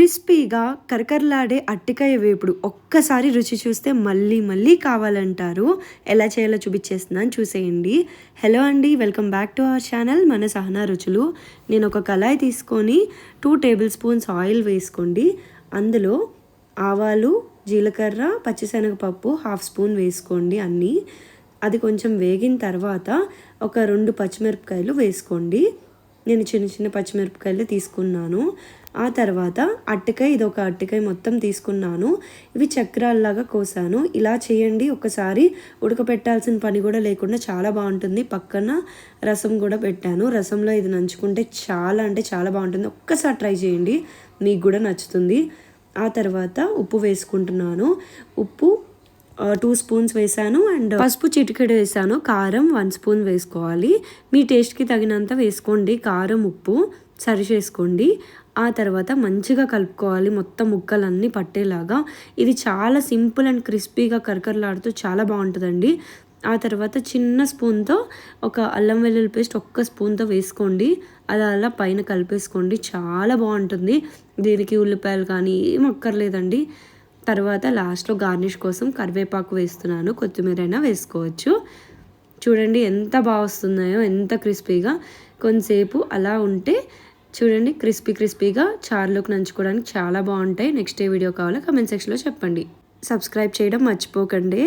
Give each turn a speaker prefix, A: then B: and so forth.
A: క్రిస్పీగా కరకరలాడే అరటికాయ వేపుడు ఒక్కసారి రుచి చూస్తే మళ్ళీ మళ్ళీ కావాలంటారు. ఎలా చేయాలో చూపించేస్తున్నాను, చూసేయండి. హలో అండి, welcome back to our channel మన సహనా రుచులు. నేను ఒక కళాయి తీసుకొని 2 టేబుల్ స్పూన్స్ ఆయిల్ వేసుకోండి. అందులో ఆవాలు, జీలకర్ర, పచ్చిశనగపప్పు 1/2 స్పూన్ వేసుకోండి అన్నీ. అది కొంచెం వేగిన తర్వాత ఒక 2 పచ్చిమిరపకాయలు వేసుకోండి. నేను చిన్న చిన్న పచ్చిమిరపకాయలు తీసుకున్నాను. ఆ తర్వాత అరటికాయ, ఇది ఒక అరటికాయ మొత్తం తీసుకున్నాను. ఇవి చక్రాల్లాగా కోసాను. ఇలా చేయండి, ఒకసారి ఉడకపెట్టాల్సిన పని కూడా లేకుండా చాలా బాగుంటుంది. పక్కన రసం కూడా పెట్టాను. రసంలో ఇది నంచుకుంటే చాలా అంటే చాలా బాగుంటుంది. ఒక్కసారి ట్రై చేయండి, మీకు కూడా నచ్చుతుంది. ఆ తర్వాత ఉప్పు వేసుకుంటున్నాను. ఉప్పు 2 స్పూన్స్ వేసాను అండ్ పసుపు చిటికెడు వేసాను. కారం 1 స్పూన్ వేసుకోవాలి. మీ టేస్ట్కి తగినంత వేసుకోండి. కారం, ఉప్పు సరి చేసుకోండి. ఆ తర్వాత మంచిగా కలుపుకోవాలి, మొత్తం ముక్కలన్నీ పట్టేలాగా. ఇది చాలా సింపుల్ అండ్ క్రిస్పీగా కరకరలాడుతూ చాలా బాగుంటుందండి. ఆ తర్వాత చిన్న స్పూన్తో ఒక అల్లం వెల్లుల్లి పేస్ట్ 1 స్పూన్తో వేసుకోండి. అలా అలా పైన కలిపేసుకోండి, చాలా బాగుంటుంది. దీనికి ఉల్లిపాయలు కానీ ఏం అక్కర్లేదండి. తర్వాత లాస్ట్లో గార్నిష్ కోసం కరివేపాకు వేస్తున్నాను, కొత్తిమీర అయినా వేసుకోవచ్చు. చూడండి ఎంత బాగా వస్తున్నాయో, ఎంత క్రిస్పీగా. కొంతసేపు అలా ఉంటే చూడండి క్రిస్పీగా చారులోకి నంచుకోవడానికి చాలా బాగుంటాయి. నెక్స్ట్ ఏ వీడియో కావాలో కమెంట్ సెక్షన్లో చెప్పండి. సబ్స్క్రైబ్ చేయడం మర్చిపోకండి.